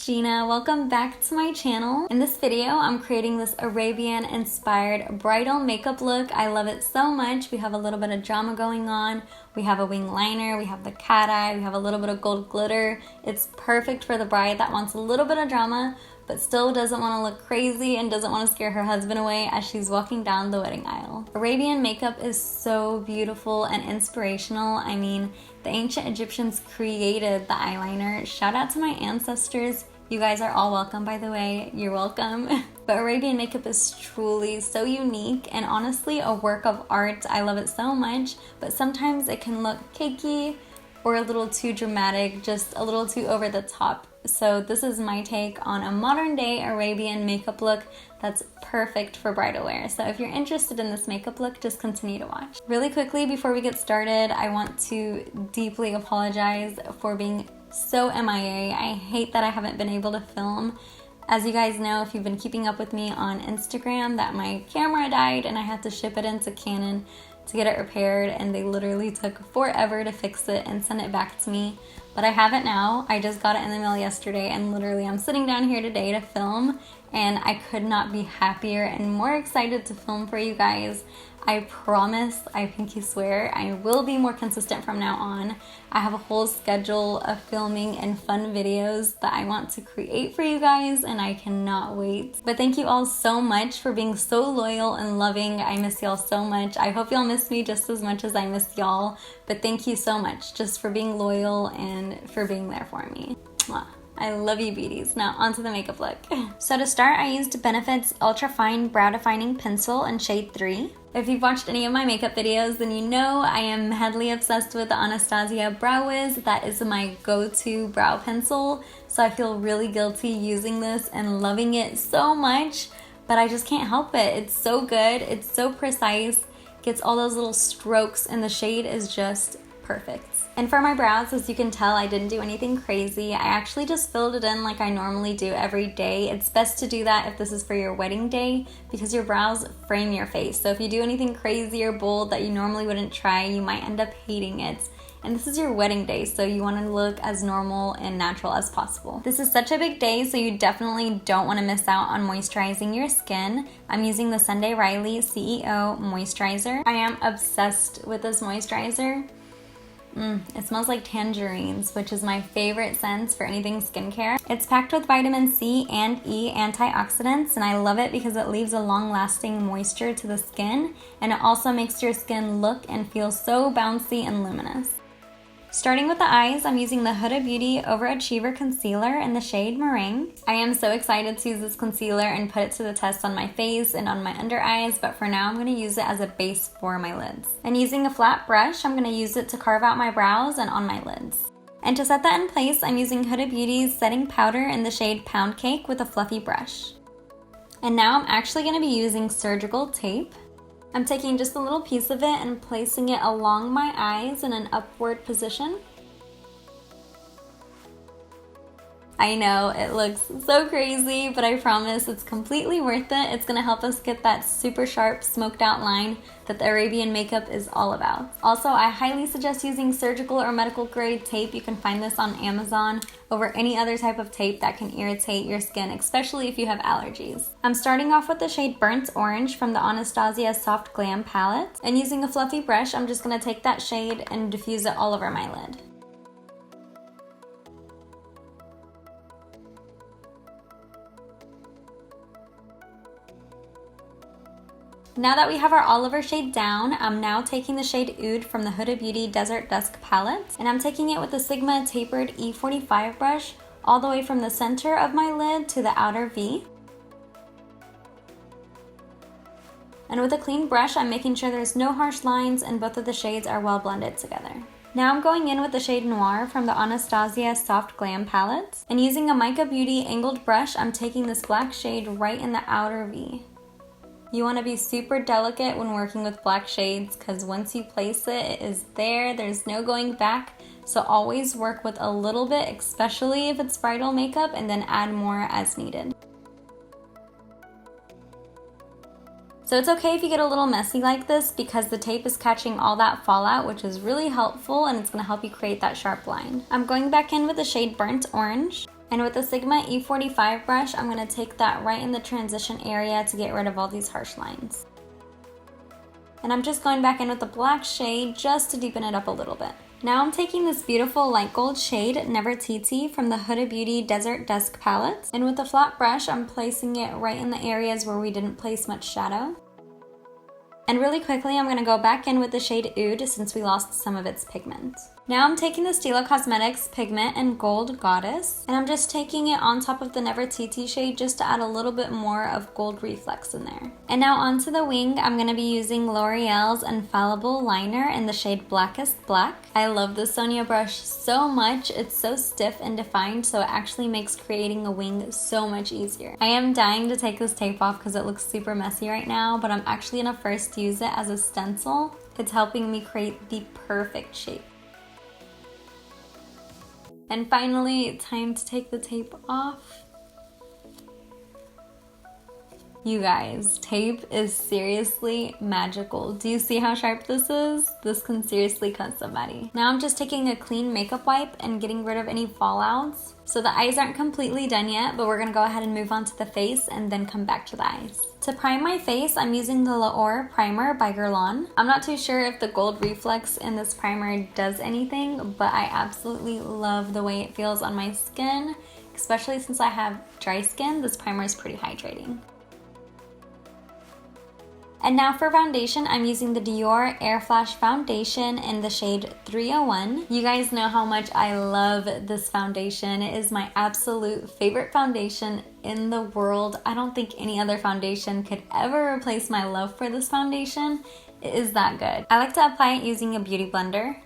Gina. Welcome back to my channel. In this video, I'm creating this Arabian inspired bridal makeup look. I love it so much. We have a little bit of drama going on. We have a wing liner, we have the cat eye, we have a little bit of gold glitter. It's perfect for the bride that wants a little bit of drama, but still doesn't want to look crazy and doesn't want to scare her husband away as she's walking down the wedding aisle. Arabian makeup is so beautiful and inspirational. I mean, the ancient Egyptians created the eyeliner. Shout out to my ancestors. You guys are all welcome, by the way. You're welcome. But Arabian makeup is truly so unique and honestly a work of art. I love it so much, but sometimes it can look cakey or a little too dramatic, just a little too over the top. So this is my take on a modern day Arabian makeup look that's perfect for bridal wear. So if you're interested in this makeup look, just continue to watch. Really quickly before we get started, I want to deeply apologize for being so MIA. I hate that I haven't been able to film. As you guys know, if you've been keeping up with me on Instagram, that my camera died and I had to ship it into Canon to get it repaired, and they literally took forever to fix it and send it back to me. But I have it now. I just got it in the mail yesterday, and literally I'm sitting down here today to film, and I could not be happier and more excited to film for you guys. I promise, I pinky swear, I will be more consistent from now on. I have a whole schedule of filming and fun videos that I want to create for you guys, and I cannot wait. But thank you all so much for being so loyal and loving. I miss y'all so much. I hope y'all miss me just as much as I miss y'all. But thank you so much just for being loyal and for being there for me. Mwah. I love you, beauties. Now onto the makeup look. So to start, I used Benefit's Ultra Fine Brow Defining Pencil in shade 3. If you've watched any of my makeup videos, then you know I am madly obsessed with the Anastasia Brow Wiz. That is my go-to brow pencil. So I feel really guilty using this and loving it so much, but I just can't help it. It's so good. It's so precise. Gets all those little strokes, and the shade is just perfect. And for my brows, as you can tell, I didn't do anything crazy. I actually just filled it in like I normally do every day. It's best to do that if this is for your wedding day because your brows frame your face. So if you do anything crazy or bold that you normally wouldn't try, you might end up hating it. And this is your wedding day, so you want to look as normal and natural as possible. This is such a big day, so you definitely don't want to miss out on moisturizing your skin. I'm using the Sunday Riley CEO Moisturizer. I am obsessed with this moisturizer. It smells like tangerines, which is my favorite scent for anything skincare. It's packed with vitamin C and E antioxidants, and I love it because it leaves a long-lasting moisture to the skin, and it also makes your skin look and feel so bouncy and luminous. Starting with the eyes, I'm using the Huda Beauty Overachiever Concealer in the shade Meringue. I am so excited to use this concealer and put it to the test on my face and on my under eyes, but for now I'm going to use it as a base for my lids. And using a flat brush, I'm going to use it to carve out my brows and on my lids. And to set that in place, I'm using Huda Beauty's setting powder in the shade Pound Cake with a fluffy brush. And now I'm actually going to be using surgical tape. I'm taking just a little piece of it and placing it along my eyes in an upward position. I know it looks so crazy, but I promise it's completely worth it. It's gonna help us get that super sharp smoked out line that the Arabian makeup is all about. Also, I highly suggest using surgical or medical grade tape. You can find this on Amazon over any other type of tape that can irritate your skin, especially if you have allergies. I'm starting off with the shade Burnt Orange from the Anastasia Soft Glam palette. And using a fluffy brush, I'm just gonna take that shade and diffuse it all over my lid. Now that we have our olive shade down, I'm now taking the shade Oud from the Huda Beauty Desert Dusk palette, and I'm taking it with the Sigma tapered E45 brush all the way from the center of my lid to the outer V. And with a clean brush, I'm making sure there's no harsh lines and both of the shades are well blended together. Now I'm going in with the shade Noir from the Anastasia Soft Glam palette, and using a Mica Beauty angled brush, I'm taking this black shade right in the outer V. You want to be super delicate when working with black shades because once you place it, it is there. There's no going back. So always work with a little bit, especially if it's bridal makeup, and then add more as needed. So it's okay if you get a little messy like this because the tape is catching all that fallout, which is really helpful, and it's going to help you create that sharp line. I'm going back in with the shade Burnt Orange. And with the Sigma E45 brush, I'm going to take that right in the transition area to get rid of all these harsh lines. And I'm just going back in with the black shade just to deepen it up a little bit. Now I'm taking this beautiful light gold shade, Nefertiti, from the Huda Beauty Desert Dusk palette. And with a flat brush, I'm placing it right in the areas where we didn't place much shadow. And really quickly, I'm going to go back in with the shade Oud since we lost some of its pigment. Now I'm taking the Stila Cosmetics pigment in Gold Goddess, and I'm just taking it on top of the Nefertiti shade just to add a little bit more of gold reflex in there. And now onto the wing, I'm going to be using L'Oreal's Infallible Liner in the shade Blackest Black. I love this Sonia brush so much. It's so stiff and defined, so it actually makes creating a wing so much easier. I am dying to take this tape off because it looks super messy right now, but I'm actually going to first use it as a stencil. It's helping me create the perfect shape. And finally, time to take the tape off. You guys, tape is seriously magical. Do you see how sharp this is? This can seriously cut somebody. Now I'm just taking a clean makeup wipe and getting rid of any fallouts. So the eyes aren't completely done yet, but we're gonna go ahead and move on to the face and then come back to the eyes. To prime my face, I'm using the L'Or Primer by Guerlain. I'm not too sure if the gold reflex in this primer does anything, but I absolutely love the way it feels on my skin, especially since I have dry skin. This primer is pretty hydrating. And now for foundation, I'm using the Dior Air Flash Foundation in the shade 301. You guys know how much I love this foundation. It is my absolute favorite foundation in the world. I don't think any other foundation could ever replace my love for this foundation. It is that good. I like to apply it using a beauty blender.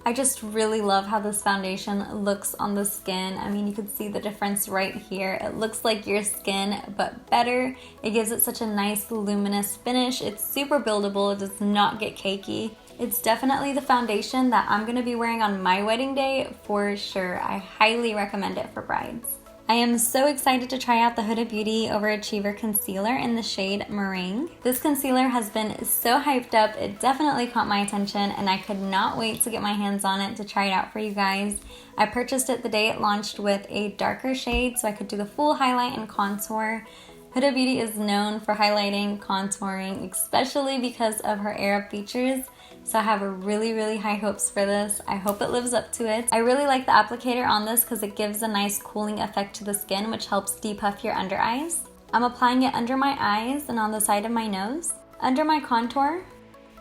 I just really love how this foundation looks on the skin. I mean, you can see the difference right here. It looks like your skin, but better. It gives it such a nice luminous finish. It's super buildable. It does not get cakey. It's definitely the foundation that I'm gonna be wearing on my wedding day for sure. I highly recommend it for brides. I am so excited to try out the Huda Beauty Overachiever Concealer in the shade Meringue. This concealer has been so hyped up, it definitely caught my attention and I could not wait to get my hands on it to try it out for you guys. I purchased it the day it launched with a darker shade so I could do the full highlight and contour. Huda Beauty is known for highlighting, contouring, especially because of her Arab features. So I have really high hopes for this. I hope it lives up to it. I really like the applicator on this because it gives a nice cooling effect to the skin, which helps depuff your under eyes. I'm applying it under my eyes and on the side of my nose, under my contour,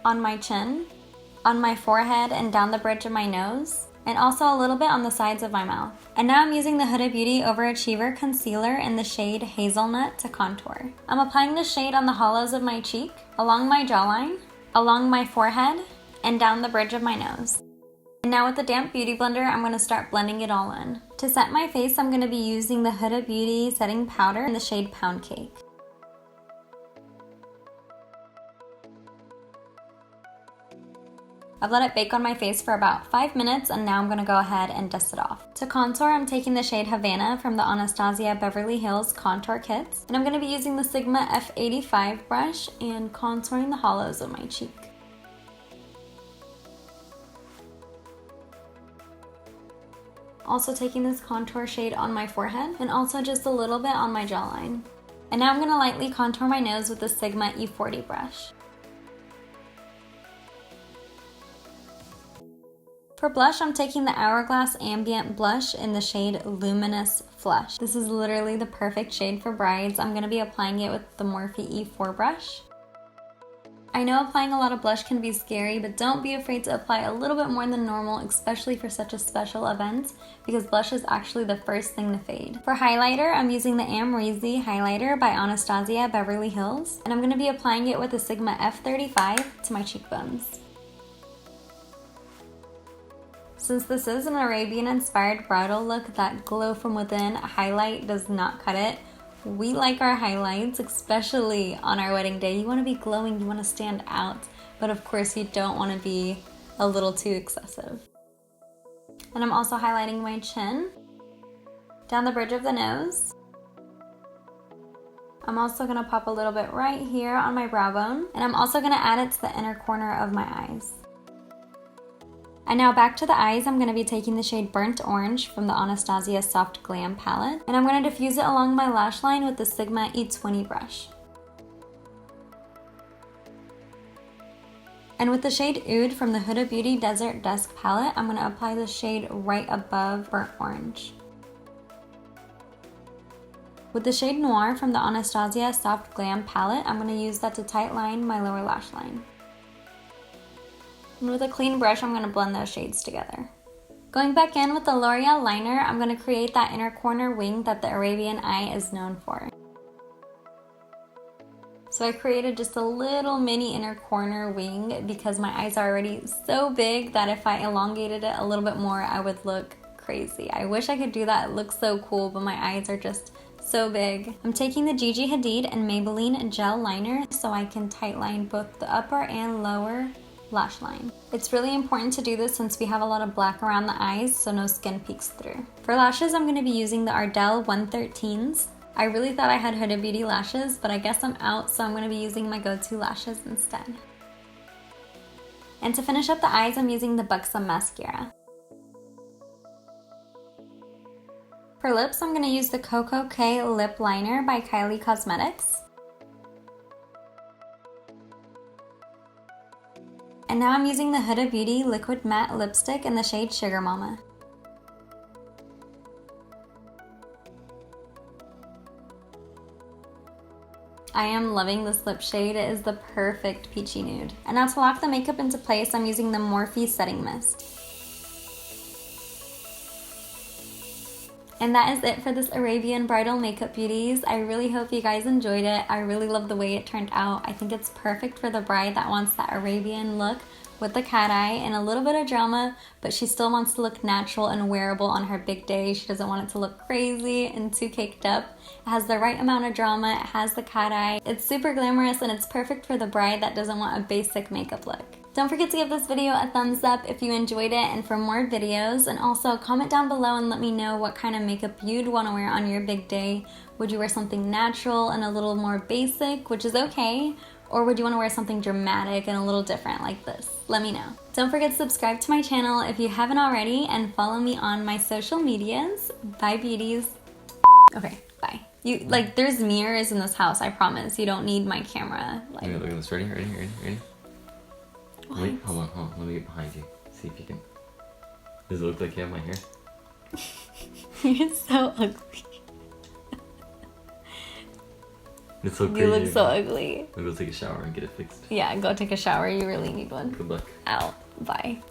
on my chin, on my forehead and down the bridge of my nose, and also a little bit on the sides of my mouth. And now I'm using the Huda Beauty Overachiever Concealer in the shade Hazelnut to contour. I'm applying the shade on the hollows of my cheek, along my jawline, along my forehead, and down the bridge of my nose. And now with the damp beauty blender, I'm gonna start blending it all in. To set my face, I'm gonna be using the Huda Beauty setting powder in the shade Pound Cake. I've let it bake on my face for about 5 minutes and now I'm gonna go ahead and dust it off. To contour, I'm taking the shade Havana from the Anastasia Beverly Hills Contour Kits. And I'm gonna be using the Sigma F85 brush and contouring the hollows of my cheek. Also taking this contour shade on my forehead and also just a little bit on my jawline. And now I'm gonna lightly contour my nose with the Sigma E40 brush. For blush, I'm taking the Hourglass Ambient Blush in the shade Luminous Flush. This is literally the perfect shade for brides. I'm gonna be applying it with the Morphe E4 brush. I know applying a lot of blush can be scary, but don't be afraid to apply a little bit more than normal, especially for such a special event, because blush is actually the first thing to fade. For highlighter, I'm using the Amrezy highlighter by Anastasia Beverly Hills, and I'm gonna be applying it with the Sigma F35 to my cheekbones. Since this is an Arabian-inspired bridal look, that glow from within highlight does not cut it. We like our highlights, especially on our wedding day. You want to be glowing, you want to stand out, but of course you don't want to be a little too excessive. And I'm also highlighting my chin, down the bridge of the nose. I'm also going to pop a little bit right here on my brow bone, and I'm also going to add it to the inner corner of my eyes. And now back to the eyes, I'm going to be taking the shade Burnt Orange from the Anastasia Soft Glam palette. And I'm going to diffuse it along my lash line with the Sigma E20 brush. And with the shade Oud from the Huda Beauty Desert Dusk palette, I'm going to apply the shade right above Burnt Orange. With the shade Noir from the Anastasia Soft Glam palette, I'm going to use that to tightline my lower lash line. And with a clean brush, I'm going to blend those shades together. Going back in with the L'Oreal liner, I'm going to create that inner corner wing that the Arabian eye is known for. So I created just a little mini inner corner wing because my eyes are already so big that if I elongated it a little bit more, I would look crazy. I wish I could do that. It looks so cool, but my eyes are just so big. I'm taking the Gigi Hadid and Maybelline gel liner so I can tightline both the upper and lower lash line. It's really important to do this since we have a lot of black around the eyes so no skin peeks through. For lashes, I'm going to be using the Ardell 113s. I really thought I had Huda Beauty lashes, but I guess I'm out, so I'm going to be using my go-to lashes instead. And to finish up the eyes, I'm using the Buxom mascara. For lips, I'm going to use the Coco K lip liner by Kylie Cosmetics. And now I'm using the Huda Beauty Liquid Matte Lipstick in the shade Sugar Mama. I am loving this lip shade. It is the perfect peachy nude. And now to lock the makeup into place, I'm using the Morphe Setting Mist. And that is it for this Arabian bridal makeup, beauties. I really hope you guys enjoyed it. I really love the way it turned out. I think it's perfect for the bride that wants that Arabian look with the cat eye and a little bit of drama, but she still wants to look natural and wearable on her big day. She doesn't want it to look crazy and too caked up. It has the right amount of drama, it has the cat eye. It's super glamorous and it's perfect for the bride that doesn't want a basic makeup look. Don't forget to give this video a thumbs up if you enjoyed it and for more videos, and also comment down below and let me know what kind of makeup you'd want to wear on your big day. Would you wear something natural and a little more basic, which is okay? Or would you want to wear something dramatic and a little different like this? Let me know. Don't forget to subscribe to my channel if you haven't already and follow me on my social medias. Bye, beauties. Okay, bye. There's mirrors in this house, I promise. You don't need my camera. Look at this. Ready? What? Wait, hold on. Let me get behind you. See if you can. Does it look like you have my hair? You're so ugly. It's so crazy. You look so ugly. I'll go take a shower and get it fixed. Yeah, go take a shower. You really need one. Good luck. Out. Bye.